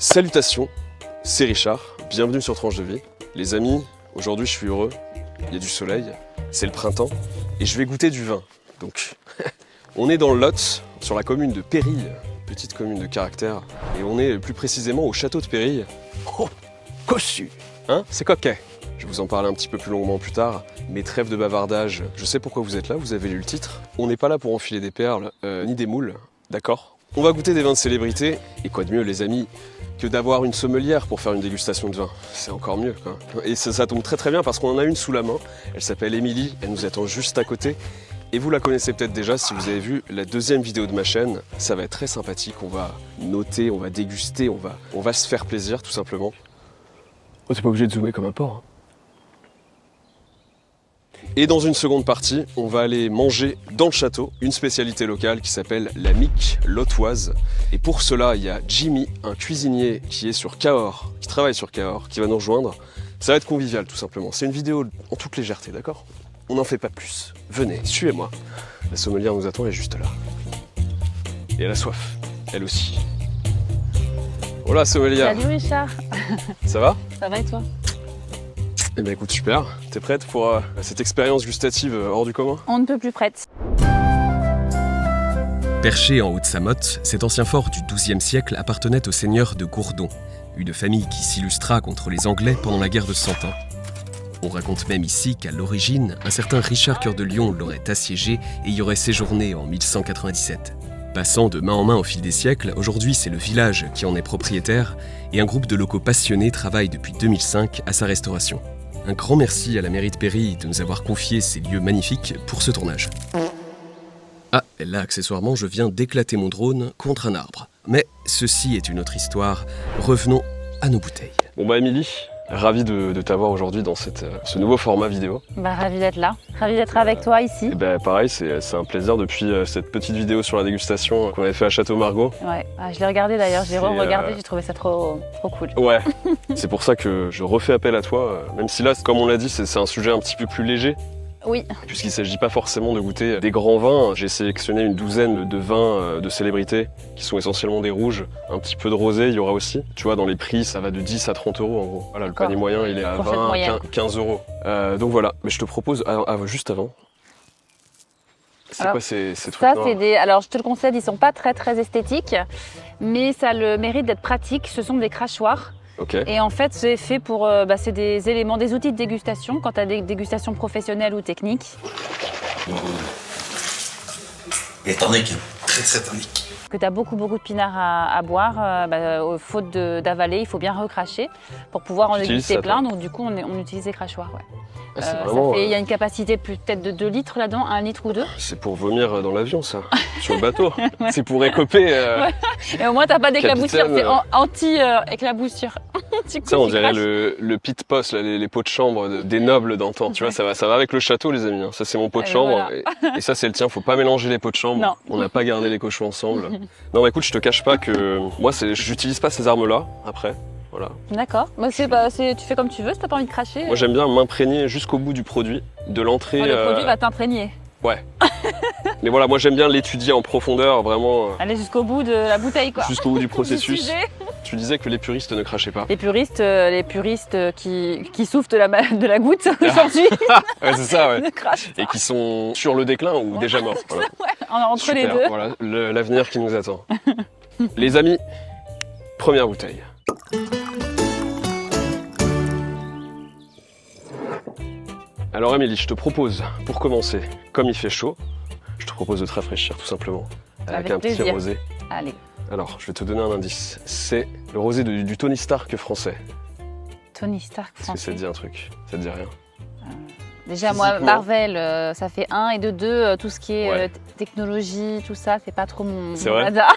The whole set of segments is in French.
Salutations, c'est Richard, bienvenue sur Tranche de Vie. Les amis, aujourd'hui je suis heureux, il y a du soleil, c'est le printemps et je vais goûter du vin. Donc, on est dans le Lot, sur la commune de Pérille, petite commune de caractère, et on est plus précisément au château de Pérille. Oh, cossu, hein, c'est coquet. Je vais vous en parler un petit peu plus longuement plus tard, mais trêve de bavardage, je sais pourquoi vous êtes là, vous avez lu le titre. On n'est pas là pour enfiler des perles, ni des moules, d'accord? On va goûter des vins de célébrité, et quoi de mieux les amis que d'avoir une sommelière pour faire une dégustation de vin. C'est encore mieux, quoi. Et ça tombe très très bien parce qu'on en a une sous la main, elle s'appelle Émilie, elle nous attend juste à côté. Et vous la connaissez peut-être déjà si vous avez vu la deuxième vidéo de ma chaîne, ça va être très sympathique, on va noter, on va déguster, on va se faire plaisir tout simplement. Oh, t'es pas obligé de zoomer comme un porc, hein. Et dans une seconde partie, on va aller manger dans le château une spécialité locale qui s'appelle la mique lotoise. Et pour cela, il y a Jimmy, un cuisinier qui est sur Cahors, qui travaille sur Cahors, qui va nous rejoindre. Ça va être convivial tout simplement. C'est une vidéo en toute légèreté, d'accord? On n'en fait pas plus. Venez, suivez-moi. La sommelière nous attend, elle est juste là. Et elle a soif, elle aussi. Voilà, sommelière. Salut Richard. Ça va? Ça va et toi? Eh bien écoute, super. T'es prête pour cette expérience gustative hors du commun? On ne peut plus prête. Perché en Haute-Samotte, cet ancien fort du XIIe siècle appartenait aux seigneurs de Gourdon, une famille qui s'illustra contre les Anglais pendant la guerre de Cent Ans. On raconte même ici qu'à l'origine, un certain Richard Cœur de Lion l'aurait assiégé et y aurait séjourné en 1197. Passant de main en main au fil des siècles, aujourd'hui c'est le village qui en est propriétaire et un groupe de locaux passionnés travaille depuis 2005 à sa restauration. Un grand merci à la mairie de Pérille de nous avoir confié ces lieux magnifiques pour ce tournage. Ah, là accessoirement je viens d'éclater mon drone contre un arbre. Mais ceci est une autre histoire, revenons à nos bouteilles. Bon bah Émilie, ravi de t'avoir aujourd'hui dans ce nouveau format vidéo. Bah, ravi d'être là, ravi d'être avec toi ici. Et ben pareil, c'est un plaisir depuis cette petite vidéo sur la dégustation qu'on avait fait à Château Margaux. Ouais, je l'ai regardé d'ailleurs, j'ai re-regardé, j'ai trouvé ça trop cool. Ouais, c'est pour ça que je refais appel à toi, même si là, comme on l'a dit, c'est un sujet un petit peu plus léger. Oui. Puisqu'il ne s'agit pas forcément de goûter des grands vins, j'ai sélectionné une douzaine de vins de célébrité qui sont essentiellement des rouges, un petit peu de rosé, il y aura aussi. Tu vois, dans les prix, ça va de 10 à 30 euros en gros. Voilà, le panier moyen, il est à 20 à 15 euros. Donc voilà, mais je te propose, juste avant, c'est quoi ces trucs ça, noirs? Alors je te le concède, ils sont pas très esthétiques, mais ça a le mérite d'être pratique. Ce sont des crachoirs. Okay. Et en fait, c'est fait pour, c'est des éléments, des outils de dégustation quand tu as des dégustations professionnelles ou techniques. Et tonique, très tonique. Que tu as beaucoup de pinard à boire, faute d'avaler, il faut bien recracher pour pouvoir en déguster plein. Donc du coup, on utilise des crachoirs. Ouais. Il y a une capacité peut-être de 2 litres là-dedans, 1 litre ou 2. C'est pour vomir dans l'avion, ça, sur le bateau. Ouais. C'est pour écoper. Ouais. Et au moins, t'as pas d'éclaboussure, c'est anti-éclaboussure. Ça, on dirait le pit post, là, les pots de chambre des nobles d'antan. Tu vois, ça va avec le château, les amis. Ça, c'est mon pot de chambre. Voilà. Et ça, c'est le tien. Faut pas mélanger les pots de chambre. Non. On n'a pas gardé les cochons ensemble. Non, écoute, je te cache pas que moi, j'utilise pas ces armes-là après. Voilà. D'accord. Tu fais comme tu veux, si t'as pas envie de cracher. Moi, j'aime bien m'imprégner jusqu'au bout du produit, de l'entrée. Le produit va t'imprégner. Ouais. Mais voilà, moi, j'aime bien l'étudier en profondeur, vraiment. Aller jusqu'au bout de la bouteille, quoi. Jusqu'au bout du processus. Tu disais que les puristes ne crachaient pas. Les puristes qui souffrent de la goutte aujourd'hui. Ouais, c'est ça, ouais. Ne crachent pas. Et qui sont sur le déclin ou déjà morts. Voilà. Ouais, entre super, les deux. Voilà, l'avenir qui nous attend. Les amis, première bouteille. Alors Émilie, je te propose, pour commencer, comme il fait chaud, je te propose de te rafraîchir tout simplement. Avec un plaisir. petit rosé. Allez. Alors, je vais te donner un indice. C'est le rosé du Tony Stark français. Tony Stark français. Est-ce que ça te dit un truc? Ça te dit rien? Déjà, moi, Marvel, ça fait 1 et de 2, tout ce qui est technologie, tout ça, c'est pas trop mon radar.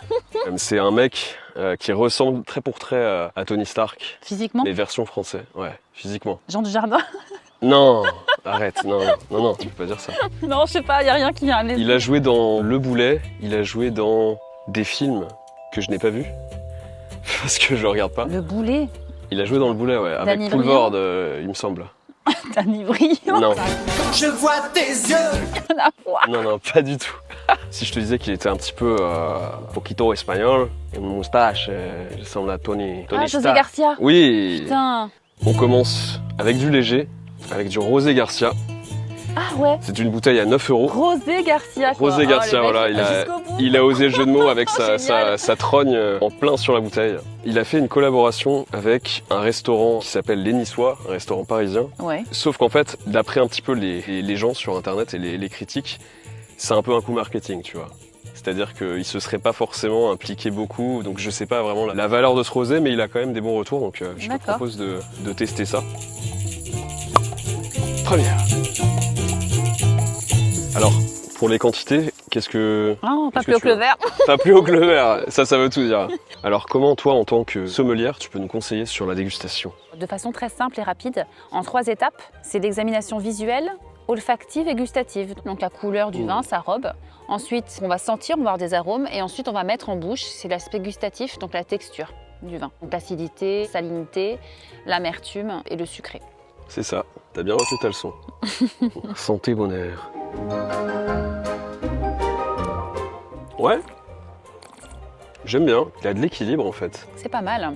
C'est un mec qui ressemble trait pour trait à Tony Stark. Physiquement? Les versions françaises, ouais, physiquement. Jean Dujardin? Non, arrête, non, tu peux pas dire ça. Non, je sais pas, y a rien qui vient à l'esprit. Il a joué dans Le Boulet, il a joué dans des films que je n'ai pas vus, parce que je regarde pas. Le Boulet? Il a joué dans Le Boulet, ouais, avec Poulvord, il me semble. Danny Briand? Non. Quand je vois tes yeux. Non, pas du tout. Si je te disais qu'il était un petit peu poquito espagnol, une moustache, il ressemble à Tony José Stark. Garcia. Oui. Putain. On commence avec du léger, avec du Rosé Garcia. Ah ouais. C'est une bouteille à 9 €. Rosé Garcia. Quoi. Rosé Garcia, voilà, il a osé le jeu de mots avec sa trogne en plein sur la bouteille. Il a fait une collaboration avec un restaurant qui s'appelle Les Niçois, un restaurant parisien. Ouais. Sauf qu'en fait, d'après un petit peu les gens sur internet et les critiques, c'est un peu un coup marketing, tu vois. C'est-à-dire qu'il se serait pas forcément impliqué beaucoup, donc je sais pas vraiment la valeur de ce rosé, mais il a quand même des bons retours, donc je te propose de tester ça. Première. Alors, pour les quantités, qu'est-ce que... Oh, pas plus haut que le verre. Pas plus haut que le verre, ça veut tout dire. Alors comment toi, en tant que sommelière, tu peux nous conseiller sur la dégustation? De façon très simple et rapide, en 3 étapes, c'est l'examination visuelle, olfactive et gustative. Donc la couleur du vin, sa robe. Ensuite, on va sentir, on va avoir des arômes. Et ensuite, on va mettre en bouche, c'est l'aspect gustatif, donc la texture du vin. Donc l'acidité, salinité, l'amertume et le sucré. C'est ça, t'as bien retenu ta leçon. Santé, bonheur. Ouais, j'aime bien. Il a de l'équilibre en fait. C'est pas mal.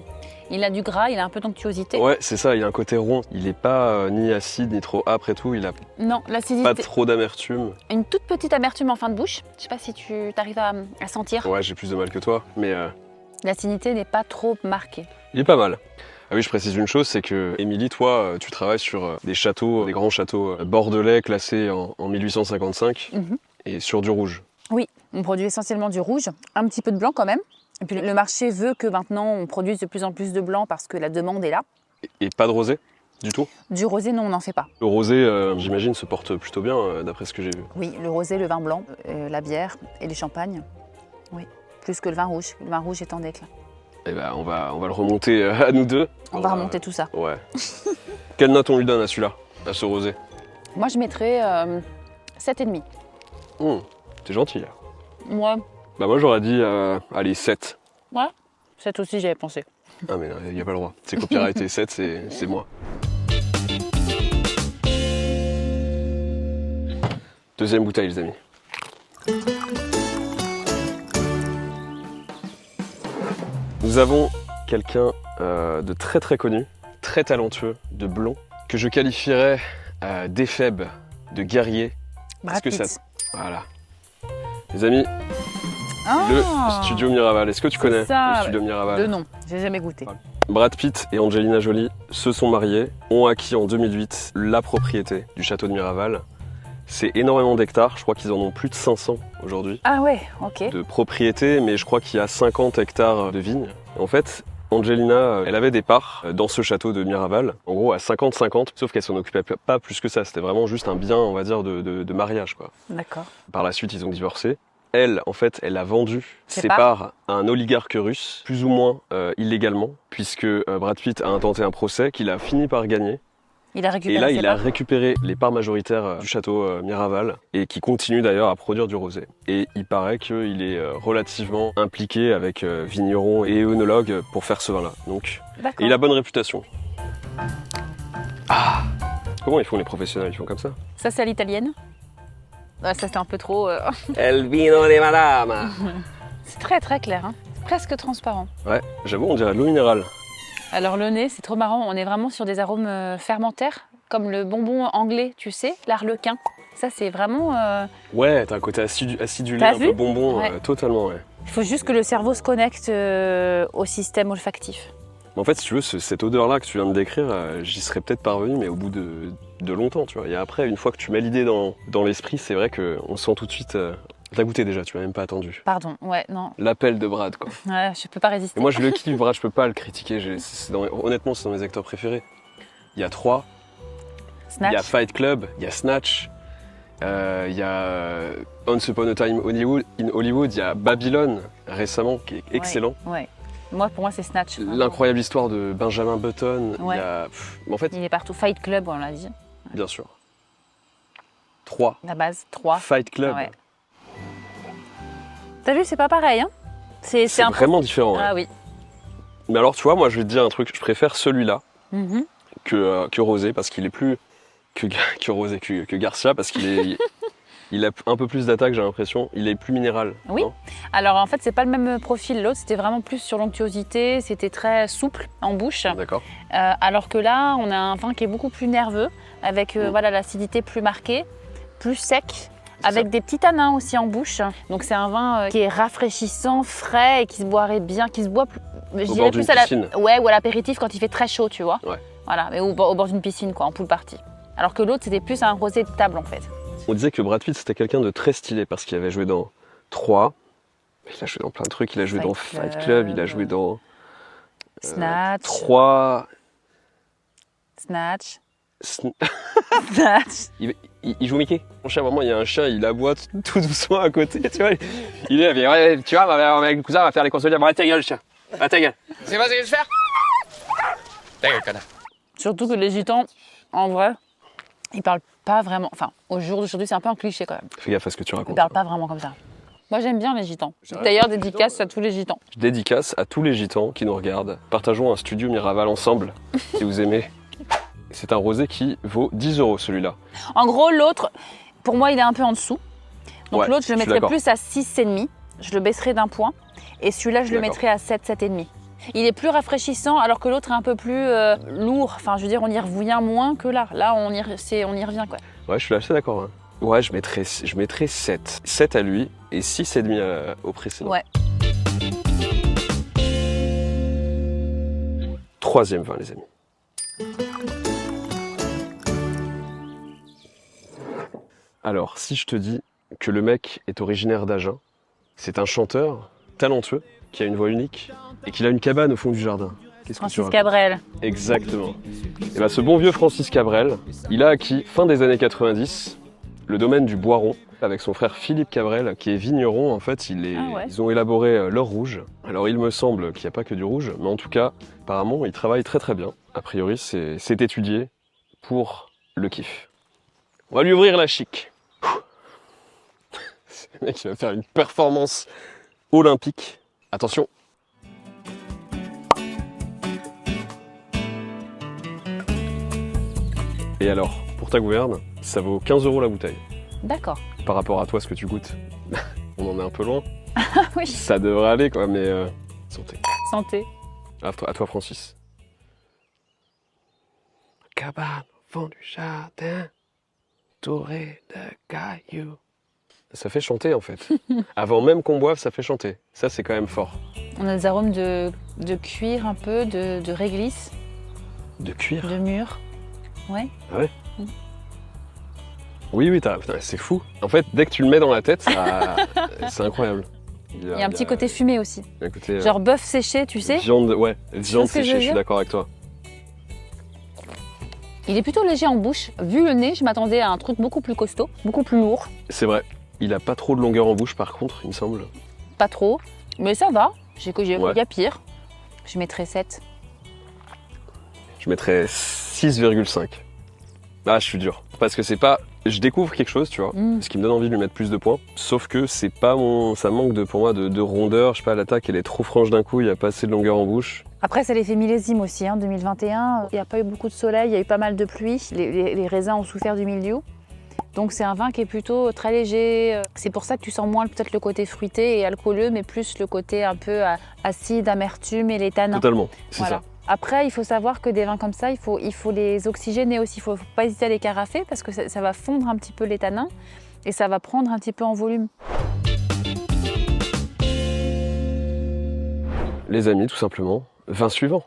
Il a du gras, il a un peu d'onctuosité. Ouais, c'est ça, il a un côté rond. Il est pas ni acide ni trop âpre et tout. Il a Non, l'acidité. pas trop d'amertume. Une toute petite amertume en fin de bouche. Je sais pas si tu arrives à sentir. Ouais, j'ai plus de mal que toi, mais L'acidité n'est pas trop marquée. il est pas mal. Ah oui, je précise une chose, c'est que Émilie, toi, tu travailles sur des châteaux, des grands châteaux bordelais classés en 1855 et sur du rouge. Oui, on produit essentiellement du rouge, un petit peu de blanc quand même. Et puis le marché veut que maintenant on produise de plus en plus de blanc parce que la demande est là. Et pas de rosé du tout? Du rosé, non, on n'en fait pas. Le rosé, j'imagine, se porte plutôt bien, d'après ce que j'ai vu. Oui, le rosé, le vin blanc, la bière et les champagnes. Oui, plus que le vin rouge. Le vin rouge est en déclin. Eh ben, on va le remonter à nous deux. On va remonter tout ça. Ouais. Quelle note on lui donne à celui-là, à ce rosé? Moi, je mettrais 7,5. T'es gentil, là. Ouais. Bah moi, j'aurais dit, allez, 7. Ouais, 7 aussi, j'avais pensé. Ah mais il n'y a pas le droit. C'est copyrighté, 7, c'est moi. Deuxième bouteille, les amis. Nous avons quelqu'un de très très connu, très talentueux, de blond, que je qualifierais d'éphèbe, de guerrier. Brad Pitt. Voilà. Les amis, le studio Miraval. Est-ce que tu connais le studio Miraval? Le nom, j'ai jamais goûté. Brad Pitt et Angelina Jolie se sont mariés, ont acquis en 2008 la propriété du château de Miraval. C'est énormément d'hectares, je crois qu'ils en ont plus de 500 aujourd'hui. Ah ouais, ok. De propriété, mais je crois qu'il y a 50 hectares de vignes. En fait, Angelina, elle avait des parts dans ce château de Miraval, en gros à 50-50, sauf qu'elle s'en occupait pas plus que ça. C'était vraiment juste un bien, on va dire, de mariage, quoi. D'accord. Par la suite, ils ont divorcé. Elle, en fait, elle a vendu ses parts à un oligarque russe, plus ou moins illégalement, puisque Brad Pitt a intenté un procès qu'il a fini par gagner. Il a récupéré et là, ses il parts. a récupéré les parts majoritaires du château Miraval et qui continue d'ailleurs à produire du rosé. Et il paraît qu'il est relativement impliqué avec vignerons et œnologues pour faire ce vin-là. Donc, et il a bonne réputation. Ah, comment ils font les professionnels? Ils font comme ça? Ça, c'est à l'italienne. Ouais, ça, c'est un peu trop... El vino de madame. C'est très très clair, hein. Presque transparent. Ouais, j'avoue, on dirait de l'eau minérale. Alors le nez, c'est trop marrant, on est vraiment sur des arômes fermentaires, comme le bonbon anglais, tu sais, l'arlequin. Ça, c'est vraiment... Ouais, t'as un côté acidulé, T'as un vu? peu bonbon, Ouais. totalement, ouais. Il faut juste que le cerveau se connecte au système olfactif. En fait, si tu veux, cette odeur-là que tu viens de décrire, j'y serais peut-être parvenu, mais au bout de longtemps, tu vois. Et après, une fois que tu mets l'idée dans l'esprit, c'est vrai qu'on sent tout de suite... T'as goûté déjà, tu m'as même pas attendu. Pardon, ouais, non. L'appel de Brad, quoi. Ouais, je peux pas résister. Et moi, je le kiffe, Brad, je peux pas le critiquer. Honnêtement, c'est dans mes acteurs préférés. Il y a 3, Snatch. il y a Fight Club, il y a Snatch, il y a Once Upon a Time in Hollywood, il y a Babylone, récemment, qui est excellent. Ouais. Moi, pour moi, c'est Snatch. L'incroyable histoire de Benjamin Button. Ouais. Il y a... en fait, Il est partout. Fight Club, on l'a dit. bien sûr. 3. La base, 3. Fight Club. Ouais. T'as vu, c'est pas pareil, hein. C'est vraiment différent. Ah ouais. oui. Mais alors, tu vois, moi, je vais te dire un truc. Je préfère celui-là Mhm. que Rosé, parce qu'il est plus... que Rosé, que Garcia, parce qu'il est... Il a un peu plus d'attaque, j'ai l'impression. Il est plus minéral. Oui. Non? Alors en fait, c'est pas le même profil. L'autre, c'était vraiment plus sur l'onctuosité, c'était très souple en bouche. D'accord. Alors que là, on a un vin qui est beaucoup plus nerveux, avec voilà, l'acidité plus marquée, plus sec, avec des petits tanins aussi en bouche. Donc c'est un vin qui est rafraîchissant, frais et qui se boirait bien, qui se boit plus, je dirais plus ou à l'apéritif quand il fait très chaud, tu vois. Ouais. Voilà, mais au bord d'une piscine, quoi, en pool party. Alors que l'autre, c'était plus un rosé de table en fait. On disait que Brad Pitt c'était quelqu'un de très stylé parce qu'il avait joué dans 3, il a joué dans plein de trucs, il a joué dans Fight Club, il a joué dans Snatch. 3. Snatch. Snatch. Il joue Mickey. Mon chien, vraiment, il y a un chien, il aboie tout doucement à côté, tu vois. Il est là, ouais, tu vois, avec le cousin, on va faire les consoliers. Bon, ta gueule, chien. Ta gueule. C'est pas ce que je vais faire. Ta gueule, connard. Surtout que les gitans, en vrai, ils parlent pas vraiment. Enfin, au jour d'aujourd'hui, c'est un peu un cliché quand même. Fais gaffe à ce que tu racontes. Ils parlent pas vraiment comme ça. Moi, j'aime bien les gitans. D'ailleurs, dédicace à tous les gitans. Je dédicace à tous les gitans qui nous regardent. Partageons un studio Miraval ensemble, si vous aimez. C'est un rosé qui vaut 10 € celui-là. En gros, l'autre, pour moi, il est un peu en dessous. Donc ouais, l'autre, je le mettrais plus à 6,5. Je le baisserais d'un point. Et celui-là, je le mettrais à 7, 7,5. Il est plus rafraîchissant alors que l'autre est un peu plus lourd. Enfin, je veux dire, on y revient moins que là. Là, on y revient, quoi. Ouais, je suis assez d'accord. Hein. Ouais, je mettrais 7. 7 à lui et 6,5 au précédent. Ouais. Troisième vin, les amis. Alors, si je te dis que le mec est originaire d'Agen, c'est un chanteur talentueux qui a une voix unique et qu'il a une cabane au fond du jardin. Francis Cabrel. Exactement. Et bien, ce bon vieux Francis Cabrel, il a acquis, fin des années 90, le domaine du Boiron avec son frère Philippe Cabrel, qui est vigneron. En fait, ils ont élaboré leur rouge. Alors, il me semble qu'il n'y a pas que du rouge, mais en tout cas, apparemment, il travaille très très bien. A priori, c'est étudié pour le kiff. On va lui ouvrir la chic. Le mec, il va faire une performance olympique. Attention. Et alors, pour ta gouverne, ça vaut 15 € la bouteille. D'accord. Par rapport à toi, ce que tu goûtes, on en est un peu loin. Oui. Ça devrait aller, quoi, mais santé. Santé. À toi, Francis. Cabane au fond du jardin, touré de cailloux. Ça fait chanter, en fait. Avant même qu'on boive, ça fait chanter. Ça, c'est quand même fort. On a des arômes de cuir un peu, de réglisse. De cuir? De mûr. Ouais. Ah ouais? Oui, putain, c'est fou. En fait, dès que tu le mets dans la tête, c'est incroyable. Il y a un petit côté fumé aussi. Côté, genre bœuf séché, tu sais? Viande séchée, je suis d'accord avec toi. Il est plutôt léger en bouche. Vu le nez, je m'attendais à un truc beaucoup plus costaud, beaucoup plus lourd. C'est vrai. Il a pas trop de longueur en bouche, par contre, il me semble. Pas trop, mais ça va. Il y a pire. Je mettrais 7. Je mettrais 6,5. Ah, je suis dur. Parce que c'est pas... Je découvre quelque chose, tu vois, ce qui me donne envie de lui mettre plus de points. Sauf que c'est pas mon... Ça manque pour moi de rondeur. Je sais pas, l'attaque, elle est trop franche d'un coup, il y a pas assez de longueur en bouche. Après, c'est l'effet millésime aussi, 2021. Il n'y a pas eu beaucoup de soleil, il y a eu pas mal de pluie. Les raisins ont souffert du mildiou. Donc c'est un vin qui est plutôt très léger. C'est pour ça que tu sens moins peut-être le côté fruité et alcooleux, mais plus le côté un peu acide, amertume et les tanins. Totalement, c'est ça. Après, il faut savoir que des vins comme ça, il faut les oxygéner aussi. Il ne faut pas hésiter à les carafer parce que ça va fondre un petit peu les tanins et ça va prendre un petit peu en volume. Les amis, tout simplement, vin suivant.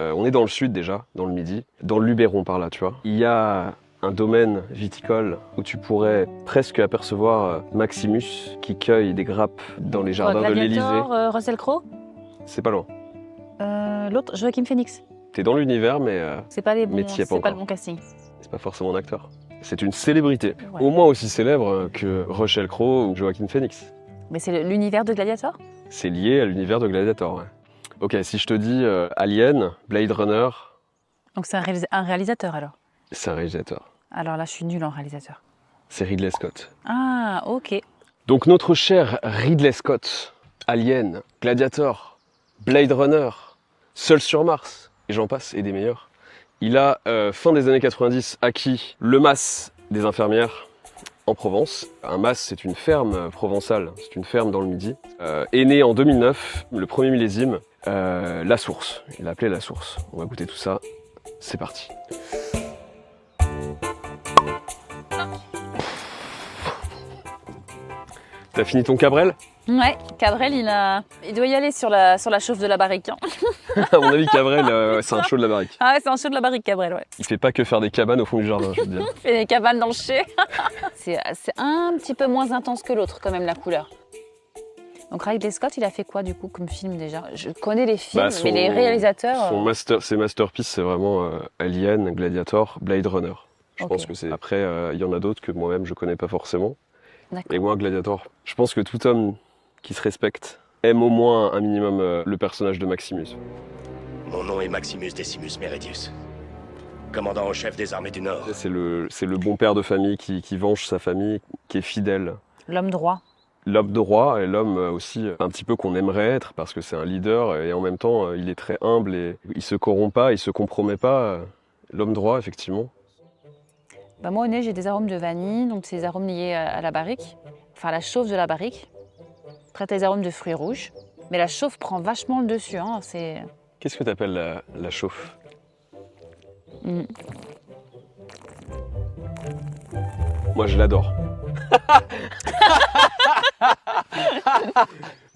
On est dans le sud déjà, dans le Midi, dans le Luberon par là, tu vois. Il y a un domaine viticole où tu pourrais presque apercevoir Maximus qui cueille des grappes dans les jardins de l'Élysée. Russell Crowe. C'est pas loin. L'autre, Joaquin Phoenix. T'es dans l'univers, mais c'est pas, mais t'y es pas pas le bon casting. C'est pas forcément un acteur. C'est une célébrité, au moins aussi célèbre que Russell Crowe ou Joaquin Phoenix. Mais c'est l'univers de Gladiator? C'est lié à l'univers de Gladiator, ouais. Ok, si je te dis Alien, Blade Runner... Donc c'est un réalisateur alors? C'est un réalisateur. Alors là, je suis nulle en réalisateur. C'est Ridley Scott. Ah, ok. Donc notre cher Ridley Scott, Alien, Gladiator, Blade Runner, Seul sur Mars, et j'en passe, et des meilleurs. Il a, fin des années 90, acquis le MAS des infirmières en Provence. Un MAS, c'est une ferme provençale, c'est une ferme dans le Midi. Est né en 2009, le premier millésime, La Source. Il l'a appelé La Source. On va goûter tout ça. C'est parti. T'as fini ton Cabrel? Ouais, Cabrel, il doit y aller sur la chauffe de la barrique. Hein. À mon avis, Cabrel, c'est un chaud de la barrique. Ah ouais, c'est un chaud de la barrique, Cabrel, ouais. Il fait pas que faire des cabanes au fond du jardin, je veux dire. Il fait des cabanes dans le chai. C'est un petit peu moins intense que l'autre, quand même, la couleur. Donc Ridley Scott, il a fait quoi, du coup, comme film, déjà? Je connais les films, mais les réalisateurs... Ses masterpieces, c'est vraiment Alien, Gladiator, Blade Runner. Je pense que c'est... Après, il y en a d'autres que moi-même, je connais pas forcément. Et moi, Gladiator, je pense que tout homme qui se respecte aime au moins un minimum le personnage de Maximus. Mon nom est Maximus Decimus Meridius, commandant en chef des armées du Nord. C'est le bon père de famille qui venge sa famille, qui est fidèle. L'homme droit. L'homme droit et l'homme aussi un petit peu qu'on aimerait être parce que c'est un leader et en même temps il est très humble et il se corrompt pas, il se compromet pas. L'homme droit, effectivement. Bah moi au nez j'ai des arômes de vanille, donc c'est des arômes liés à la barrique, enfin à la chauffe de la barrique. Après t'as des arômes de fruits rouges, mais la chauffe prend vachement le dessus. Hein, c'est... Qu'est-ce que t'appelles la chauffe? Moi je l'adore.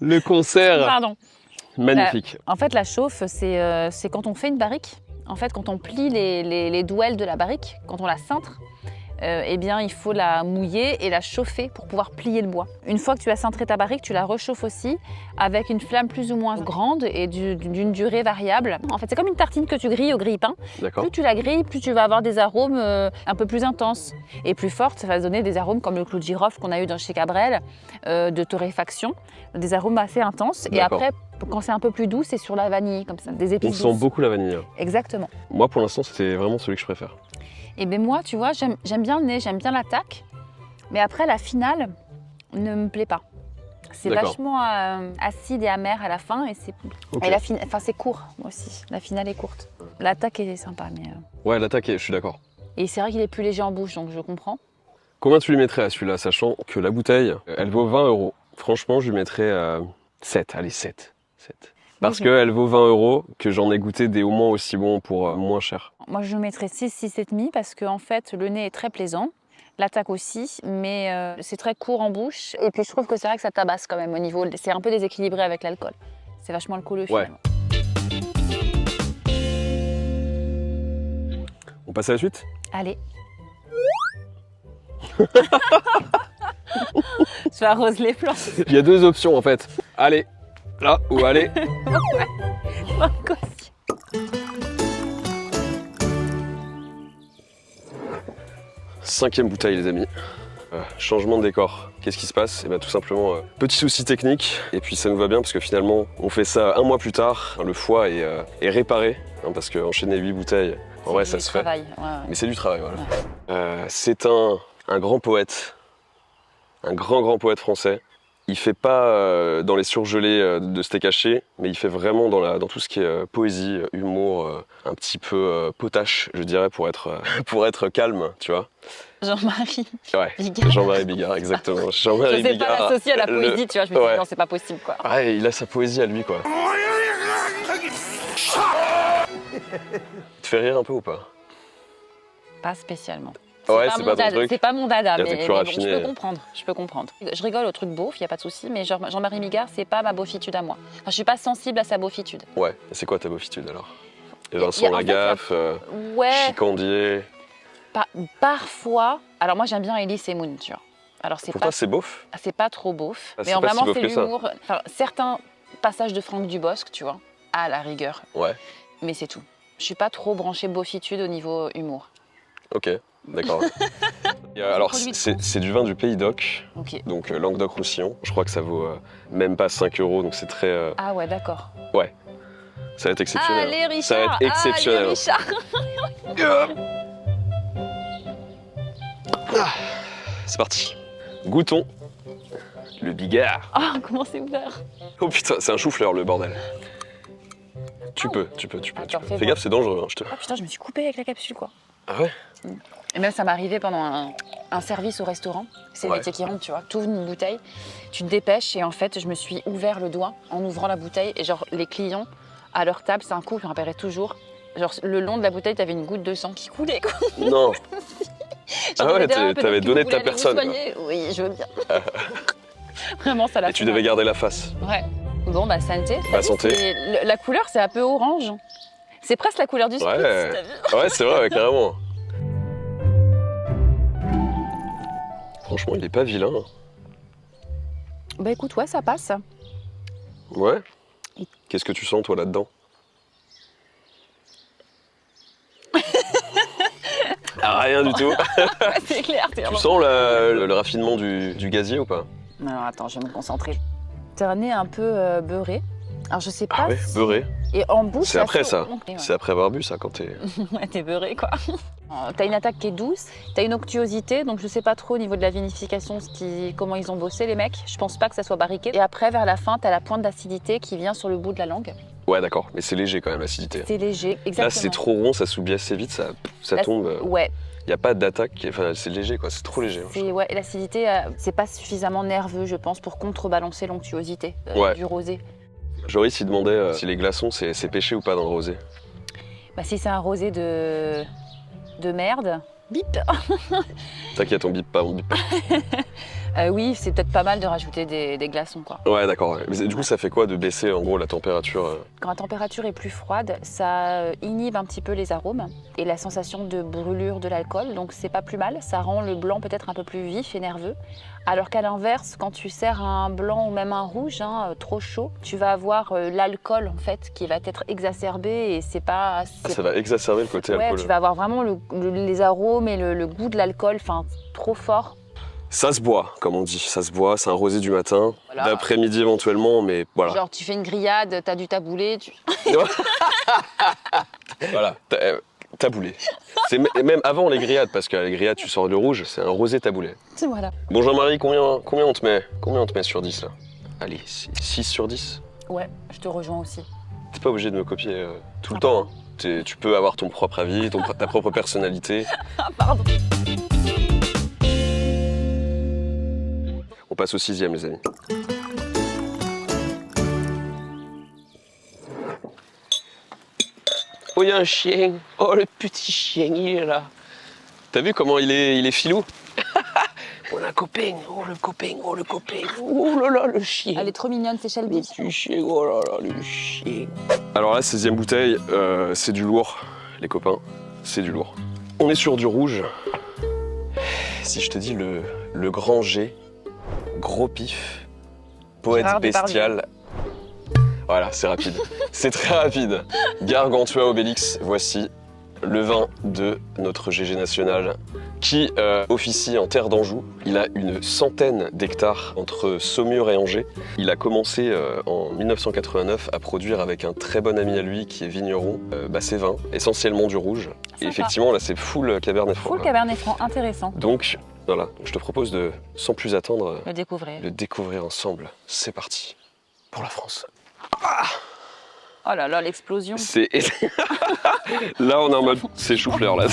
Le concert. Pardon. Magnifique. En fait la chauffe c'est quand on fait une barrique, en fait quand on plie les douelles de la barrique, quand on la cintre, eh bien, il faut la mouiller et la chauffer pour pouvoir plier le bois. Une fois que tu as cintré ta barrique, tu la réchauffes aussi avec une flamme plus ou moins grande et d'une durée variable. En fait, c'est comme une tartine que tu grilles au grille-pain. Plus tu la grilles, plus tu vas avoir des arômes un peu plus intenses et plus fortes. Ça va donner des arômes comme le clou de girofle qu'on a eu chez Cabrel, de torréfaction, des arômes assez intenses. Et après, quand c'est un peu plus doux, c'est sur la vanille, comme ça, des épices douces. On sent beaucoup la vanille. Exactement. Moi, pour l'instant, c'était vraiment celui que je préfère. Et bien moi, tu vois, j'aime bien le nez, j'aime bien l'attaque, mais après la finale ne me plaît pas. C'est vachement acide et amer à la fin et c'est c'est court moi aussi. La finale est courte. L'attaque est sympa, mais ouais, l'attaque, je suis d'accord. Et c'est vrai qu'il est plus léger en bouche, donc je comprends. Combien tu lui mettrais à celui-là, sachant que la bouteille, elle vaut 20 €. Franchement, je lui mettrais 7. Allez, 7. Parce qu'elle vaut 20 €, que j'en ai goûté des au moins aussi bons pour moins cher. Moi, je mettrais 6, 6,5 parce que en fait, le nez est très plaisant, l'attaque aussi, mais c'est très court en bouche. Et puis, je trouve que c'est vrai que ça tabasse quand même au niveau. C'est un peu déséquilibré avec l'alcool. C'est vachement alcooleux finalement. On passe à la suite? Allez. Je arrose les plantes. Il y a deux options en fait. Allez, là ou allez. Cinquième bouteille les amis. Changement de décor. Qu'est-ce qui se passe? Eh bien tout simplement, petit souci technique. Et puis ça nous va bien parce que finalement, on fait ça 1 mois plus tard. Le foie est réparé. Hein, parce qu'enchaîner 8 bouteilles, en vrai ça se fait. Ouais. Mais c'est du travail, voilà. Ouais. C'est un grand poète. Un grand poète français. Il fait pas dans les surgelés de steak haché, mais il fait vraiment dans tout ce qui est poésie, humour, un petit peu potache, je dirais, pour être calme, tu vois. Jean-Marie Bigard. Jean-Marie Bigard, exactement. Jean-Marie Bigard. Je sais pas l'associer à la poésie, tu vois, je me dis non, c'est pas possible, quoi. Ouais, il a sa poésie à lui, quoi. Tu te fais rire un peu ou pas? Pas spécialement. Ouais, c'est pas ton truc. C'est pas mon dada, mais bon, raffiné. je peux comprendre. Je rigole au truc beauf, y a pas de souci, mais Jean-Marie Bigard, c'est pas ma beaufitude à moi. Enfin, je suis pas sensible à sa beaufitude. Ouais, c'est quoi ta beaufitude alors? Vincent Lagaffe, Chicandier. Parfois, alors moi j'aime bien Elise et Moon, tu vois. Alors c'est pour toi c'est beauf? C'est pas trop beauf, mais pas vraiment si c'est l'humour. Enfin, certains passages de Franck Dubosc, tu vois, à la rigueur. Ouais. Mais c'est tout. Je suis pas trop branchée beaufitude au niveau humour. Ok. D'accord. Alors, c'est du vin du Pays d'Oc, donc Languedoc-Roussillon. Je crois que ça vaut même pas 5 €, donc c'est très... Ah ouais, d'accord. Ouais. Ça va être exceptionnel. Allez, Richard. Ça va être exceptionnel. C'est parti. Goûtons le Bigard. Ah, comment c'est ouvert. Oh putain, c'est un chou-fleur le bordel. Tu peux. Attends, Fais gaffe, c'est dangereux. Hein, Ah putain, je me suis coupée avec la capsule, quoi. Ah ouais? Et même ça m'arrivait pendant un service au restaurant. C'est le métier qui rentre, tu vois. Tu ouvres une bouteille, tu te dépêches et en fait, je me suis ouvert le doigt en ouvrant la bouteille. Et genre, les clients, à leur table, c'est un coup, je me rappellerai toujours. Genre, le long de la bouteille, t'avais une goutte de sang qui coulait, quoi. Non. Ah ouais, t'avais donné de ta personne. Oui, je veux bien. Vraiment, ça l'a fait. Et tu devais garder la face. Ouais. Bon, bah, santé. Bah, santé. La couleur, c'est un peu orange. C'est presque la couleur du spritz, ouais. t'as vu? Ouais, c'est vrai, ouais, carrément. Franchement, il est pas vilain. Bah écoute, ouais, ça passe. Ouais. Qu'est-ce que tu sens, toi, là-dedans? Ah, rien du tout. Ouais, c'est clair. Tu sens le raffinement du gazier ou pas? Non, attends, je vais me concentrer. T'as un nez un peu beurré. Alors je sais pas. Ah ouais, si... beurré. Et en bouche. C'est après ça. Ouais. C'est après avoir bu ça quand t'es. Ouais, t'es beurré quoi. T'as une attaque qui est douce, t'as une onctuosité, donc je sais pas trop au niveau de la vinification comment ils ont bossé les mecs. Je pense pas que ça soit barriqué. Et après, vers la fin, t'as la pointe d'acidité qui vient sur le bout de la langue. Ouais, d'accord, mais c'est léger quand même l'acidité. C'est léger, exactement. Là, c'est trop rond, ça s'oublie assez vite, ça tombe. Ouais. Il n'y a pas d'attaque, enfin, c'est léger quoi, c'est trop léger. Ouais, et l'acidité, c'est pas suffisamment nerveux, je pense, pour contrebalancer l'onctuosité du rosé. Joris, il demandait si les glaçons, c'est pêché ou pas dans le rosé. Bah, si c'est un rosé de merde, bip. T'inquiète, on bip pas, on bip pas. Oui, c'est peut-être pas mal de rajouter des glaçons, quoi. Ouais, d'accord. Ouais. Mais du coup, ça fait quoi de baisser en gros la température Quand la température est plus froide, ça inhibe un petit peu les arômes et la sensation de brûlure de l'alcool, donc c'est pas plus mal. Ça rend le blanc peut-être un peu plus vif et nerveux. Alors qu'à l'inverse, quand tu sers un blanc ou même un rouge trop chaud, tu vas avoir l'alcool en fait qui va être exacerbé et c'est pas. Ça va exacerber le côté alcool. Tu vas avoir vraiment les arômes et le goût de l'alcool, enfin trop fort. Ça se boit, comme on dit. Ça se boit, c'est un rosé du matin, voilà. D'après-midi éventuellement, mais voilà. Genre tu fais une grillade, t'as du taboulé, Voilà, taboulé. C'est même avant les grillades, parce qu'à les grillades, tu sors le rouge, c'est un rosé taboulé. Voilà. Bon Jean-Marie, combien on te met? Combien on te met sur 10 là? Allez, 6 sur 10? Ouais, je te rejoins aussi. T'es pas obligé de me copier tout le temps. Hein. Tu peux avoir ton propre avis, ta propre personnalité. Ah, pardon. On passe au 6e, les amis. Oh, il y a un chien. Oh, le petit chien, il est là. T'as vu comment il est filou? On a un copain. Oh, le copain. Oh, le copain. Oh là là, le chien. Elle est trop mignonne, c'est Shelby. Le petit chien. Oh là là, le chien. Alors là, 16e bouteille, c'est du lourd, les copains. C'est du lourd. On est sur du rouge. Si je te dis le grand G, gros pif, poète bestial. Voilà, c'est rapide. C'est très rapide. Gargantua Obélix, voici le vin de notre GG national qui officie en terre d'Anjou. Il a une centaine d'hectares entre Saumur et Angers. Il a commencé en 1989 à produire avec un très bon ami à lui qui est vigneron ses vins, essentiellement du rouge. Sympa. Et effectivement, là, c'est full Cabernet Franc. Full Cabernet Franc, intéressant. Donc, voilà, je te propose de, sans plus attendre, le découvrir ensemble. C'est parti pour la France. Oh là là, l'explosion. C'est... Là, on est en mode, c'est chou-fleur, là.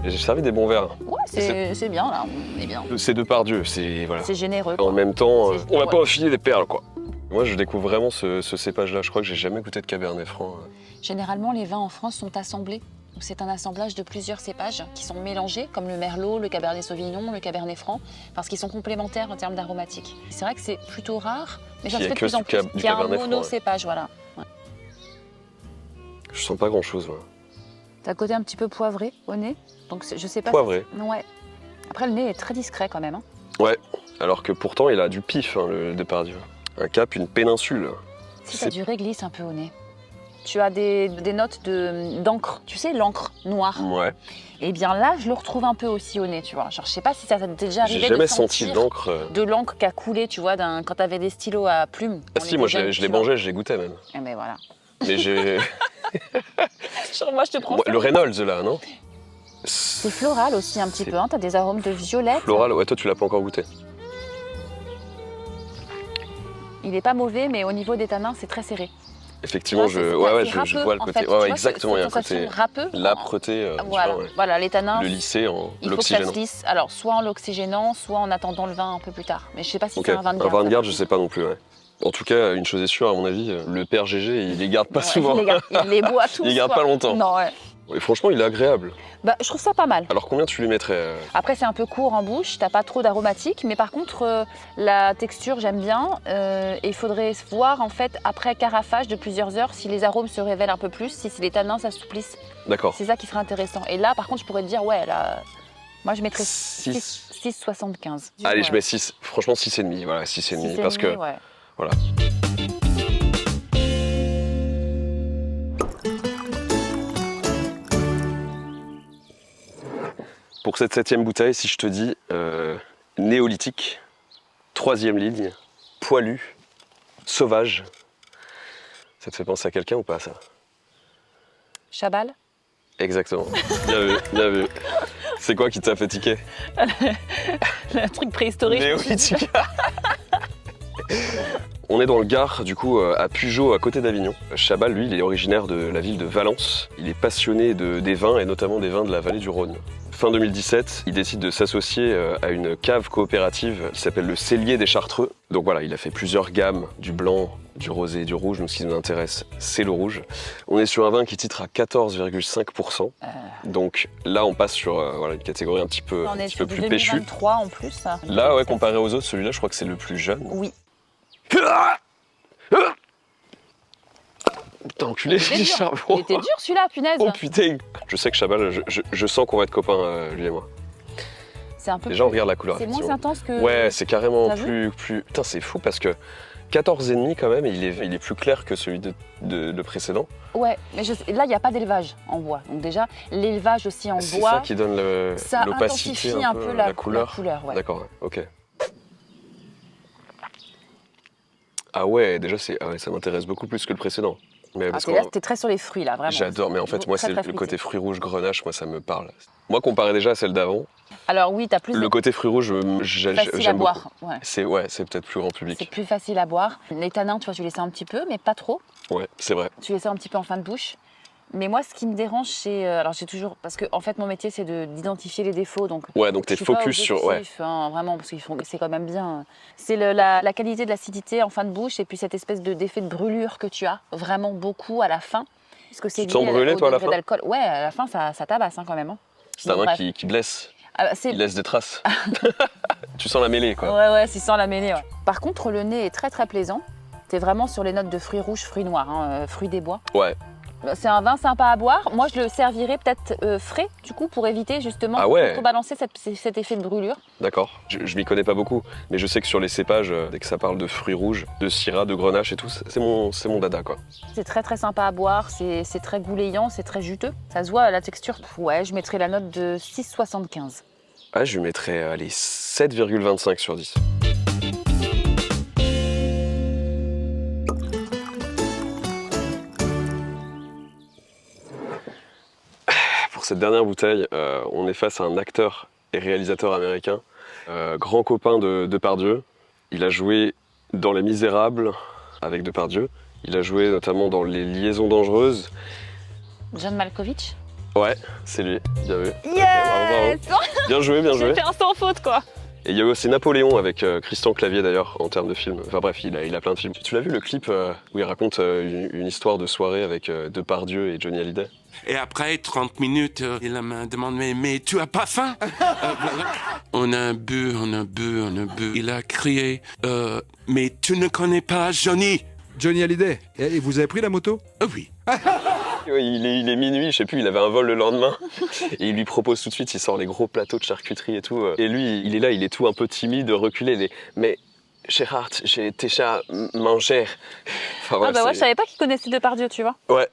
J'ai servi des bons verres. Ouais, c'est bien, là, on est bien. C'est Depardieu, c'est... Voilà. C'est généreux. En même temps, on va ouais. pas enfiler des perles, quoi. Moi, je découvre vraiment ce cépage-là. Je crois que j'ai jamais goûté de Cabernet Franc. Généralement, les vins en France sont assemblés. C'est un assemblage de plusieurs cépages qui sont mélangés, comme le Merlot, le Cabernet Sauvignon, le Cabernet Franc, parce qu'ils sont complémentaires en termes d'aromatiques. C'est vrai que c'est plutôt rare, mais ça se fait de plus en plus. Il y a un monocépage, voilà. Ouais. Je sens pas grand-chose, moi. T'as un côté un petit peu poivré au nez, donc je sais pas. Poivré. Ouais. Après, le nez est très discret quand même. Hein. Ouais, alors que pourtant, il a du pif, hein, le Depardieu. Un cap, une péninsule. Si t'as du réglisse un peu au nez. Tu as des notes d'encre, tu sais, l'encre noire. Ouais. Et bien là, je le retrouve un peu aussi au nez, tu vois. Genre, je sais pas si ça t'est déjà arrivé. J'ai jamais senti d'encre. De l'encre qui a coulé, tu vois, quand t'avais des stylos à plumes. Ah si, moi je l'ai mangé, je l'ai goûté même. Eh ben voilà. Mais j'ai... Genre, moi, je te prends le Reynolds, là, non? C'est floral aussi un petit peu, hein. T'as des arômes de violette. Floral, ouais, toi tu l'as pas encore goûté. Il est pas mauvais, mais au niveau des tanins, c'est très serré. Effectivement, je vois le côté. Ouais, exactement, il y a un côté râpeux. l'âpreté. Voilà, les tanins. Le lisser en il faut que ça l'oxygénant. se lisse. Alors, soit en l'oxygénant, soit en attendant le vin un peu plus tard. Mais je sais pas si c'est un vin de garde. Un vin de garde, je sais pas non plus. Ouais. En tout cas, une chose est sûre, à mon avis, le père GG, il les garde pas souvent. Il les boit tous. Il les garde pas longtemps. Non, ouais. Et franchement, il est agréable. Bah, je trouve ça pas mal. Alors combien tu lui mettrais Après, c'est un peu court en bouche, t'as pas trop d'aromatique, mais par contre, la texture, j'aime bien. Et il faudrait voir, en fait, après carafage de plusieurs heures, si les arômes se révèlent un peu plus, si les tanins s'assouplissent. D'accord. C'est ça qui serait intéressant. Et là, par contre, je pourrais te dire, ouais, là, moi, je mettrais 6,75. Allez, je mets 6. Franchement, 6,5. Voilà, 6,5. Parce que, ouais. voilà. Pour cette 7e bouteille, si je te dis néolithique, 3e ligne, poilu, sauvage, ça te fait penser à quelqu'un ou pas, ça? Chabal? Exactement. Bien vu, bien vu. C'est quoi qui t'a fait tiquer? Le truc préhistorique. Néolithique. On est dans le Gard, du coup, à Pugeot, à côté d'Avignon. Chabal, lui, il est originaire de la ville de Valence. Il est passionné des vins, et notamment des vins de la vallée du Rhône. Fin 2017, il décide de s'associer à une cave coopérative qui s'appelle le Cellier des Chartreux. Donc voilà, il a fait plusieurs gammes, du blanc, du rosé et du rouge. Nous, ce qui nous intéresse, c'est le rouge. On est sur un vin qui titre à 14,5%. Donc là, on passe sur une catégorie un petit peu plus péchue. 2023 en plus. Là, ouais, comparé aux autres, celui-là, je crois que c'est le plus jeune. Oui. Putain, enculé, j'ai charbon. Il était dur celui-là, punaise. Oh putain. Je sais que Chabal, je sens qu'on va être copains, lui et moi. C'est un peu Déjà, on regarde la couleur. C'est moins intense que... Ouais, c'est carrément plus... Putain, c'est fou parce que 14,5 quand même, et il est plus clair que celui de précédent. Ouais, mais là, il n'y a pas d'élevage en bois. Donc déjà, l'élevage aussi en bois... C'est ça qui donne l'opacité, un peu la couleur. Ouais. D'accord, ouais, ok. Ah ouais, déjà, ça m'intéresse beaucoup plus que le précédent. Mais t'es très sur les fruits, là, vraiment. J'adore, mais en fait, moi, c'est le côté fruits rouges, grenache, moi, ça me parle. Moi, comparé déjà à celle d'avant, alors oui, t'as plus le côté fruits rouges, j'aime beaucoup. Ouais. C'est peut-être plus grand public. C'est plus facile à boire. Les tanins, tu vois, tu les sens un petit peu, mais pas trop. Ouais, c'est vrai. Tu les sens un petit peu en fin de bouche. Mais moi, ce qui me dérange, c'est... alors, j'ai toujours... Parce que, en fait, mon métier, c'est d'identifier les défauts. Donc, ouais, donc t'es focus sur... Ouais. Hein, vraiment, parce que c'est quand même bien... C'est la qualité de l'acidité en fin de bouche et puis cette espèce d'effet de brûlure que tu as vraiment beaucoup à la fin. Parce que c'est tu te sens brûlé, toi, à la fin? Ouais, à la fin, ça tabasse hein, quand même. Hein. C'est un vin qui blesse. Il laisse des traces. Tu sens la mêlée, quoi. Ouais, tu sens la mêlée, ouais. Par contre, le nez est très, très plaisant. T'es vraiment sur les notes de fruits rouges, fruits noirs, hein, fruits des bois. Ouais. C'est un vin sympa à boire. Moi, je le servirais peut-être frais, du coup, pour éviter justement de contrebalancer cet effet de brûlure. D'accord. Je m'y connais pas beaucoup, mais je sais que sur les cépages, dès que ça parle de fruits rouges, de syrah, de grenache et tout, c'est mon dada, quoi. C'est très très sympa à boire, c'est très goulayant, c'est très juteux. Ça se voit à la texture. Ouais, je mettrais la note de 6,75. Ah, je lui mettrais 7,25 sur 10. Pour cette dernière bouteille, on est face à un acteur et réalisateur américain, grand copain de Depardieu. Il a joué dans Les Misérables avec Depardieu. Il a joué notamment dans Les Liaisons dangereuses. John Malkovich. Ouais, c'est lui. Bien vu. Yes, okay, bravo. Bien joué, bien joué. C'était un sans faute, quoi. Et il y a aussi Napoléon avec Christian Clavier d'ailleurs en termes de film. Enfin bref, il a plein de films. Tu l'as vu le clip où il raconte une histoire de soirée avec Depardieu et Johnny Hallyday? Et après 30 minutes, il m'a demandé mais tu as pas faim? On a bu. Il a crié mais tu ne connais pas Johnny? Johnny Hallyday. Et vous avez pris la moto? Oui. Il est minuit, je sais plus, il avait un vol le lendemain. Et il lui propose tout de suite, il sort les gros plateaux de charcuterie et tout. Et lui, il est là, il est tout un peu timide, reculé. Mais Gérard, j'ai déjà mangé. Enfin, ouais, je savais pas qu'il connaissait Depardieu, tu vois. Ouais.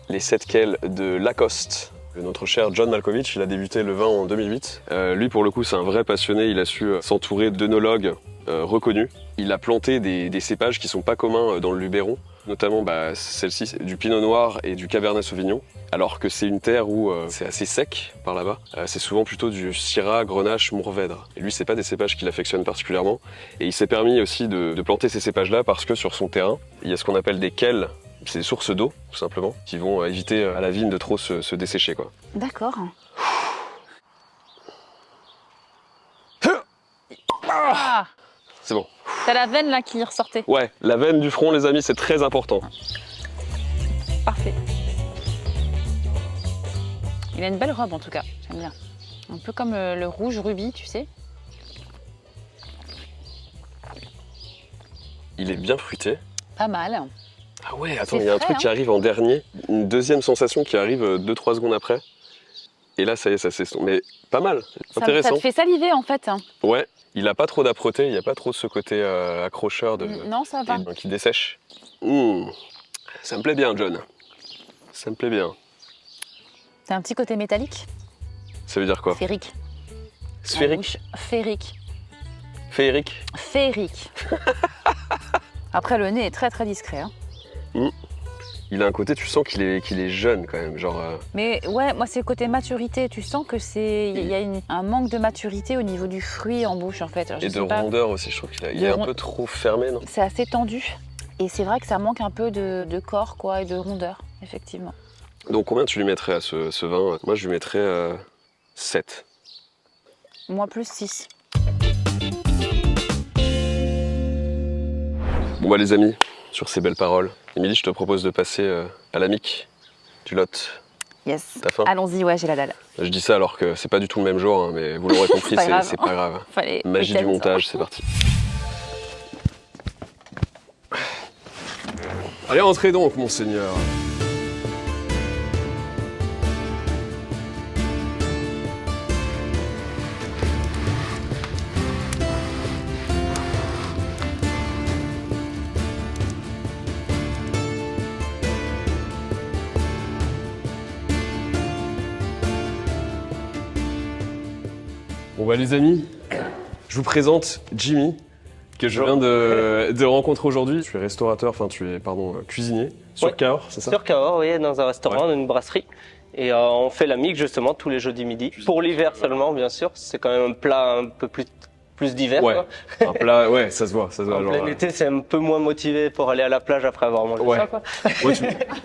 Les 7 quels de Lacoste. Notre cher John Malkovich, il a débuté le vin en 2008. Lui, pour le coup, c'est un vrai passionné. Il a su s'entourer d'œnologues reconnus. Il a planté des cépages qui sont pas communs dans le Luberon. Notamment celle-ci, du Pinot Noir et du Cabernet Sauvignon. Alors que c'est une terre où c'est assez sec par là-bas. C'est souvent plutôt du Syrah, Grenache, Mourvèdre. Et lui, c'est pas des cépages qu'il affectionne particulièrement. Et il s'est permis aussi de planter ces cépages-là parce que sur son terrain, il y a ce qu'on appelle des quels. C'est des sources d'eau, tout simplement, qui vont éviter à la vigne de trop se dessécher, quoi. D'accord. Ah, c'est bon. T'as la veine là qui ressortait. Ouais, la veine du front, les amis, c'est très important. Parfait. Il a une belle robe en tout cas, j'aime bien. Un peu comme le rouge rubis, tu sais. Il est bien fruité. Pas mal. Ah ouais, attends, il y a frais, un truc qui arrive en dernier. Une deuxième sensation qui arrive 2-3 secondes après. Et là, ça y est, ça s'estompe. Mais pas mal, intéressant. Ça te fait saliver en fait. Ouais, il a pas trop d'âpreté, il n'y a pas trop ce côté accrocheur Non, ça va. qui dessèche. Ça me plaît bien, John. Ça me plaît bien. C'est un petit côté métallique. Ça veut dire quoi? Féerique. Sphérique? Féerique. Féerique? Féerique. Après, le nez est très très discret. Hein. Il a un côté, tu sens qu'il est jeune quand même, genre... Mais ouais, moi c'est le côté maturité. Tu sens que il y a un manque de maturité au niveau du fruit en bouche en fait. Alors, et de rondeur aussi, je trouve qu'il est un peu trop fermé, non? C'est assez tendu. Et c'est vrai que ça manque un peu de corps quoi, et de rondeur, effectivement. Donc combien tu lui mettrais à ce vin? Moi je lui mettrais 7. Moi plus 6. Bon bah les amis, sur ces belles paroles, Émilie, je te propose de passer à l'amique du Lot. Yes. T'as faim? Allons-y, ouais, j'ai la dalle. Je dis ça alors que c'est pas du tout le même jour, hein, mais vous l'aurez compris, c'est pas grave. Fallait Magie du montage, c'est parti. Allez, entrez donc, monseigneur. Bon bah les amis, je vous présente Jimmy, que je viens de rencontrer aujourd'hui. Tu es restaurateur, enfin tu es, cuisinier sur Cahors, c'est ça? Sur Cahors, oui, dans un restaurant, dans une brasserie. Et on fait l'amique justement tous les jeudis midi. Pour l'hiver seulement, bien sûr. C'est quand même un plat un peu plus d'hiver. Ouais, quoi. un plat, ouais, ça se voit. En plein été, c'est un peu moins motivé pour aller à la plage après avoir mangé ça, quoi. Ouais,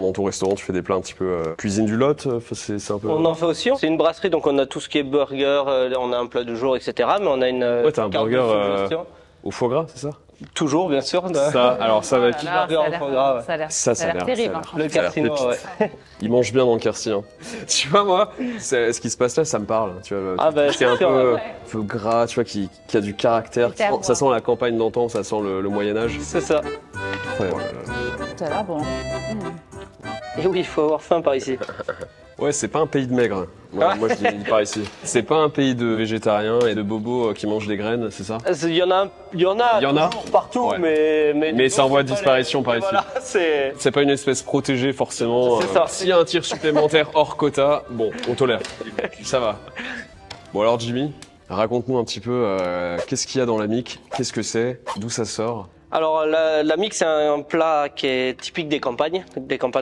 dans ton restaurant, tu fais des plats un petit peu cuisine du Lot, c'est un peu... On en fait aussi. C'est une brasserie, donc on a tout ce qui est burger, on a un plat du jour, etc. Mais on a une t'as un carte de burger suggestion. au foie gras, c'est ça? Toujours, bien sûr. Ça, alors ça va être... Ça a l'air terrible. Le Carcino, ouais. Il mange bien dans le Quercy. Hein. Tu vois, moi, ce qui se passe là, ça me parle. Tu vois, Ah bah, c'est un sûr, peu gras, tu vois, qui a du caractère. Ça sent la campagne d'antan, ça sent le Moyen-Âge. C'est ça. Ouais, Ça a l'air bon. Et oui, il faut avoir faim par ici. ouais, c'est pas un pays de maigres. Moi, je dis par ici. C'est pas un pays de végétariens et de bobos qui mangent des graines, c'est ça? Il y en a toujours partout, ouais. mais c'est en voie de disparition par ici. Voilà, c'est pas une espèce protégée forcément. C'est ça. S'il y a un tir supplémentaire hors quota, bon, on tolère. Ça va. Bon alors Jimmy, raconte-nous un petit peu qu'est-ce qu'il y a dans l'amique, qu'est-ce que c'est, d'où ça sort? Alors l'amique, c'est un plat qui est typique des campagnes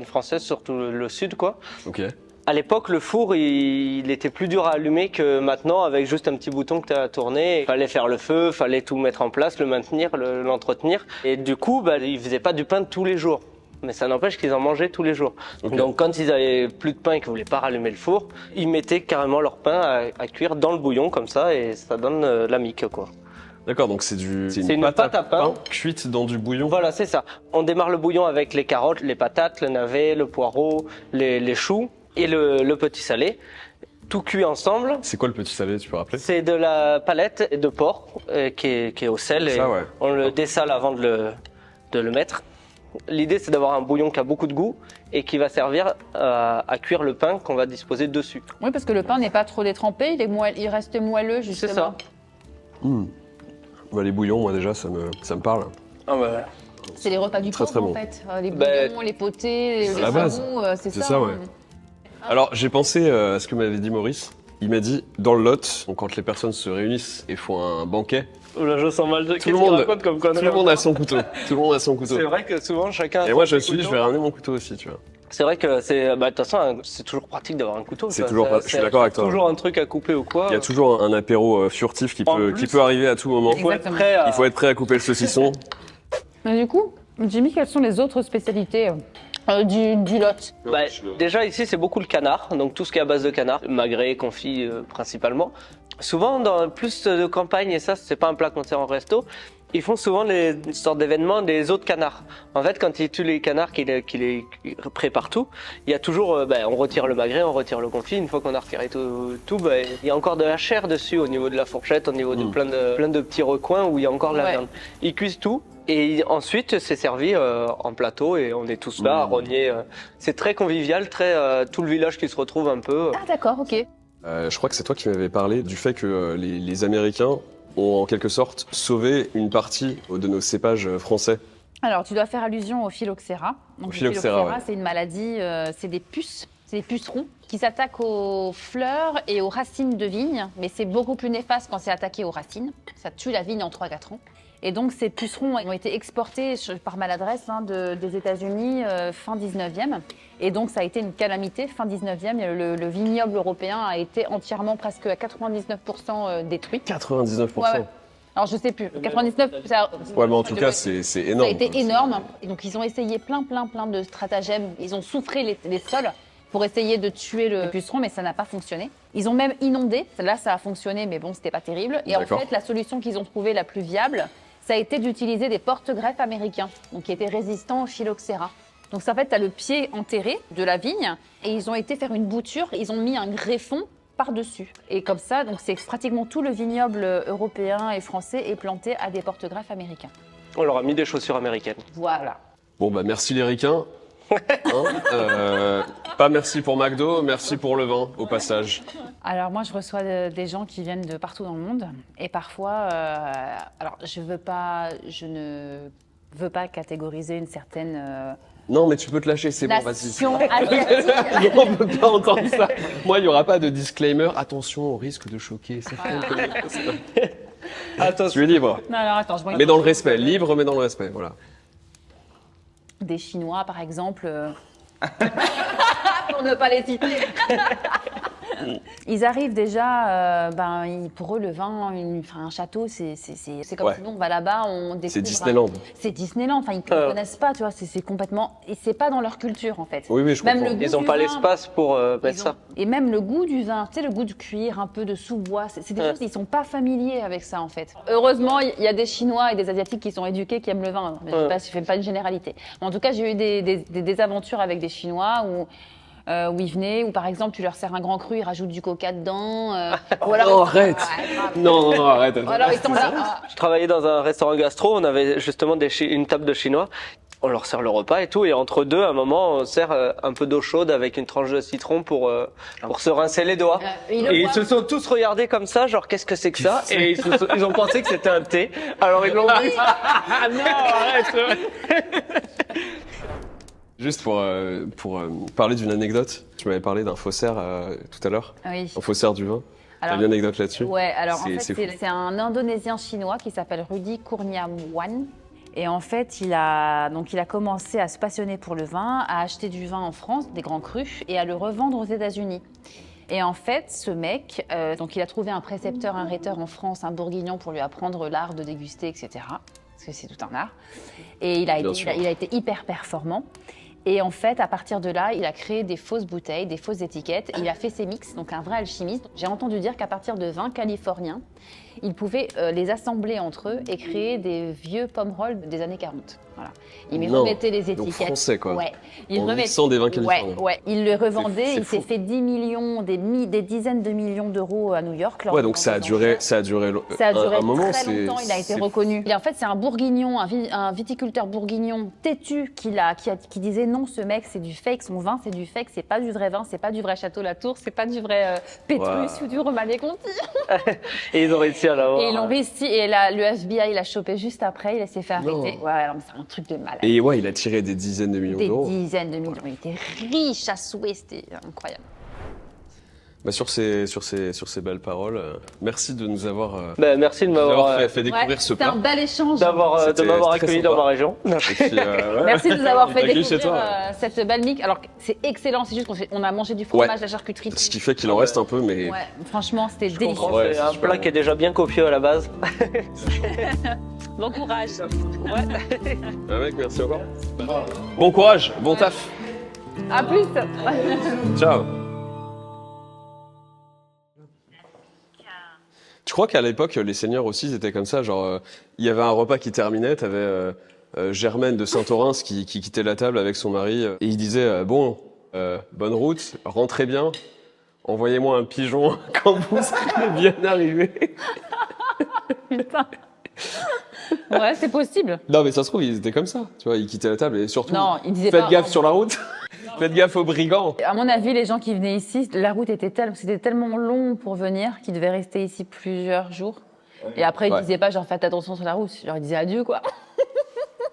françaises, surtout le sud, quoi. Ok. À l'époque, le four, il était plus dur à allumer que maintenant, avec juste un petit bouton que tu as à tourner. Il fallait faire le feu, fallait tout mettre en place, le maintenir, l'entretenir. Et du coup, ils faisaient pas du pain tous les jours. Mais ça n'empêche qu'ils en mangeaient tous les jours. Okay. Donc quand ils avaient plus de pain et qu'ils voulaient pas rallumer le four, ils mettaient carrément leur pain à cuire dans le bouillon comme ça, et ça donne l'amique, quoi. D'accord, donc c'est une pâte à pain cuite dans du bouillon. Voilà, c'est ça. On démarre le bouillon avec les carottes, les patates, le navet, le poireau, les choux et le petit salé. Tout cuit ensemble. C'est quoi le petit salé, tu peux rappeler? C'est de la palette de porc qui est au sel. Ça, ouais. On le dessale avant de le mettre. L'idée, c'est d'avoir un bouillon qui a beaucoup de goût et qui va servir à cuire le pain qu'on va disposer dessus. Oui, parce que le pain n'est pas trop détrempé, il reste moelleux, justement. C'est ça. Bah, les bouillons, moi déjà, ça me parle. Ah bah, c'est les repas du pauvre, bon. en fait. Les bouillons, les potés, les saumons, c'est ça. Ouais. Alors, j'ai pensé à ce que m'avait dit Maurice. Il m'a dit, dans le Lot, donc, quand les personnes se réunissent et font un banquet, là, je sens mal de tout le monde a son couteau. Tout le monde a son couteau. C'est vrai que souvent, chacun. Et moi, je me suis dit, je vais ramener mon couteau aussi, tu vois. C'est vrai que de toute façon, c'est toujours pratique d'avoir un couteau. C'est toujours pratique, je suis d'accord avec toi. Toujours un truc à couper ou quoi. Il y a toujours un apéro furtif qui peut arriver à tout moment. Il faut être prêt à couper le saucisson. Mais du coup, Jimmy, quelles sont les autres spécialités Du Lot. Déjà ici c'est beaucoup le canard, donc tout ce qui est à base de canard, magret, confit principalement. Souvent dans plus de campagne, et ça c'est pas un plat qu'on sert en resto, ils font souvent une sorte d'événement des os de canard. En fait, quand ils tuent les canards, qu'ils les préparent tout, il y a toujours, on retire le magret, on retire le confit. Une fois qu'on a retiré tout, il y a encore de la chair dessus au niveau de la fourchette, au niveau de plein de petits recoins où il y a encore de la viande. Ils cuisent tout. Et ensuite, c'est servi en plateau et on est tous là à rogner. C'est très convivial, tout le village qui se retrouve un peu. Ah d'accord, ok. Je crois que c'est toi qui m'avais parlé du fait que les Américains ont en quelque sorte sauvé une partie de nos cépages français. Alors, tu dois faire allusion au phylloxéra. Donc, le phylloxéra, c'est une maladie, c'est des puces, c'est des pucerons qui s'attaquent aux fleurs et aux racines de vigne, mais c'est beaucoup plus néfaste quand c'est attaqué aux racines. Ça tue la vigne en 3-4 ans. Et donc, ces pucerons ont été exportés par maladresse des États-Unis fin 19e. Et donc, ça a été une calamité fin 19e. Et le vignoble européen a été entièrement, presque à 99% détruit. 99%. Ouais. Alors, je sais plus. 99%. Ouais, mais en tout cas, c'est énorme. Ça a été énorme. Et donc, ils ont essayé plein de stratagèmes. Ils ont souffré les sols pour essayer de tuer le puceron, mais ça n'a pas fonctionné. Ils ont même inondé. Là, ça a fonctionné, mais bon, c'était pas terrible. Et en fait, la solution qu'ils ont trouvée la plus viable, ça a été d'utiliser des porte-greffes américains, donc qui étaient résistants au phylloxéra. Donc en fait, tu as le pied enterré de la vigne et ils ont été faire une bouture, ils ont mis un greffon par-dessus. Et comme ça, donc c'est pratiquement tout le vignoble européen et français est planté à des porte-greffes américains. On leur a mis des chaussures américaines. Voilà. Bon, merci les ricains. Pas merci pour McDo, merci pour le vin, au passage. Alors moi, je reçois des gens qui viennent de partout dans le monde. Et parfois, alors je ne veux pas catégoriser une certaine... Non, mais tu peux te lâcher, c'est bon, vas-y. Nation asiatique. On ne peut pas entendre ça. Moi, il n'y aura pas de disclaimer. Attention, au risque de choquer. Attention. Tu es libre. Non, alors attends, je Mais dans le respect, libre, mais dans le respect, voilà. Des Chinois, par exemple, pour ne pas les citer. Ils arrivent déjà, pour eux, le vin, un château, c'est comme si nous, on va là-bas, on découvre... C'est Disneyland. C'est Disneyland, enfin, ils ne connaissent pas, tu vois, c'est complètement... Et c'est pas dans leur culture, en fait. Oui, je comprends. Ils n'ont pas l'espace pour mettre ça. Et même le goût du vin, tu sais, le goût du cuir, un peu de sous-bois, c'est des choses, ils sont pas familiers avec ça, en fait. Heureusement, il y a des Chinois et des Asiatiques qui sont éduqués, qui aiment le vin. Je ne fais pas une généralité. Mais en tout cas, j'ai eu des aventures avec des Chinois où ils venaient, ou par exemple tu leur sers un grand cru, ils rajoutent du coca dedans. Ou alors, non, arrête. Non, arrête. Alors ils sont là. Je travaillais dans un restaurant gastro, on avait justement une table de Chinois. On leur sert le repas et tout, et entre deux, à un moment, on sert un peu d'eau chaude avec une tranche de citron pour se rincer les doigts. Et ils se sont tous regardés comme ça, genre qu'est-ce que c'est que ça? Et ils ont pensé que c'était un thé. Alors ils l'ont bu. Non, arrête. Juste pour parler d'une anecdote, tu m'avais parlé d'un faussaire tout à l'heure, un faussaire du vin. T'as une anecdote là-dessus? Ouais, alors en fait c'est un Indonésien chinois qui s'appelle Rudy Kurniawan. Et en fait, il a commencé à se passionner pour le vin, à acheter du vin en France, des grands crus, et à le revendre aux États-Unis. Et en fait, ce mec, il a trouvé un précepteur, un rhéteur en France, un bourguignon, pour lui apprendre l'art de déguster, etc. Parce que c'est tout un art. Et il a été hyper performant. Et en fait, à partir de là, il a créé des fausses bouteilles, des fausses étiquettes. Il a fait ses mix, donc un vrai alchimiste. J'ai entendu dire qu'à partir de vins californiens, il pouvait les assembler entre eux et créer des vieux pomme rolls des années 40. Voilà. Il remettait les étiquettes. Donc français, quoi. Ouais. En mixant des vins californiens. Ouais. Il les revendait. Il s'est fait 10 millions, des dizaines de millions d'euros à New York. Ouais, donc ça a duré un moment. Très longtemps. Il a été reconnu. Et en fait, c'est un bourguignon, un viticulteur bourguignon têtu qui disait non, ce mec, c'est du fake. Son vin, c'est du fake. C'est pas du vrai vin. C'est pas du vrai Château Latour. C'est pas du vrai Pétrus ou du Romanée-Conti. Et ils ont réussi à l'avoir. Et ils l'ont réussi. Et le FBI l'a chopé juste après. Il s'est fait arrêter. Ouais, alors, c'est un truc de malade. Et ouais, il a tiré des dizaines de millions d'euros. Des dizaines de millions. Il était riche à souhait. C'était incroyable. Sur ces belles paroles, merci de nous avoir, merci de m'avoir fait découvrir ce plat. C'était un bel échange. De m'avoir accueilli dans ma région. Puis, merci de nous avoir fait découvrir cette belle mique. Alors c'est excellent, c'est juste qu'on a mangé du fromage, la charcuterie. Ce qui fait qu'il en reste un peu, mais... Ouais, franchement, c'était délicieux. C'est un plat qui est déjà bien copieux à la base. Bon courage. Ouais. Ah mec, merci encore. Bon courage, bon taf. À plus. Ciao. Tu crois qu'à l'époque, les seigneurs aussi, ils étaient comme ça, genre, il y avait un repas qui terminait, t'avais Germaine de Saint-Orens qui quittait la table avec son mari, et il disait, bon, bonne route, rentrez bien, envoyez-moi un pigeon quand vous serez bien arrivés. Putain. Ouais, c'est possible. Non, mais ça se trouve, ils étaient comme ça, tu vois, ils quittaient la table, et surtout, Non, ils disaient faites pas, gaffe sur la route, faites gaffe aux brigands. À mon avis, les gens qui venaient ici, la route était c'était tellement long pour venir qu'ils devaient rester ici plusieurs jours. Et après, ils disaient pas, genre, faites attention sur la route. Genre, ils disaient adieu, quoi.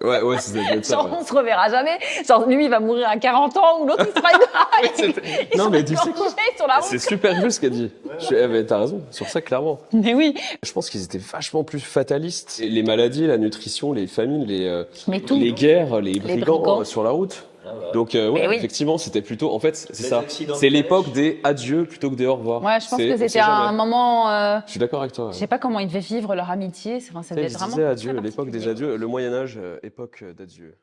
Ouais, c'est ça. Genre, on se reverra jamais. Genre, lui, il va mourir à 40 ans ou l'autre, il sera Non, mais tu sais quoi? Sur la route. C'est super juste ce qu'elle dit. Mais t'as raison, sur ça, clairement. Mais oui. Je pense qu'ils étaient vachement plus fatalistes. Les maladies, la nutrition, les famines, Mais tout. les guerres, les brigands brigands. sur la route. Donc, oui. effectivement, c'était plutôt. En fait, c'est ça. C'est l'époque des adieux plutôt que des au revoir. Ouais, je pense que c'était un moment. Je suis d'accord avec toi. Je sais pas comment ils devaient vivre leur amitié. Enfin, ça devait être Ils vraiment. disaient adieu, très l'époque des particulier. adieux, le Moyen-Âge, époque d'adieu.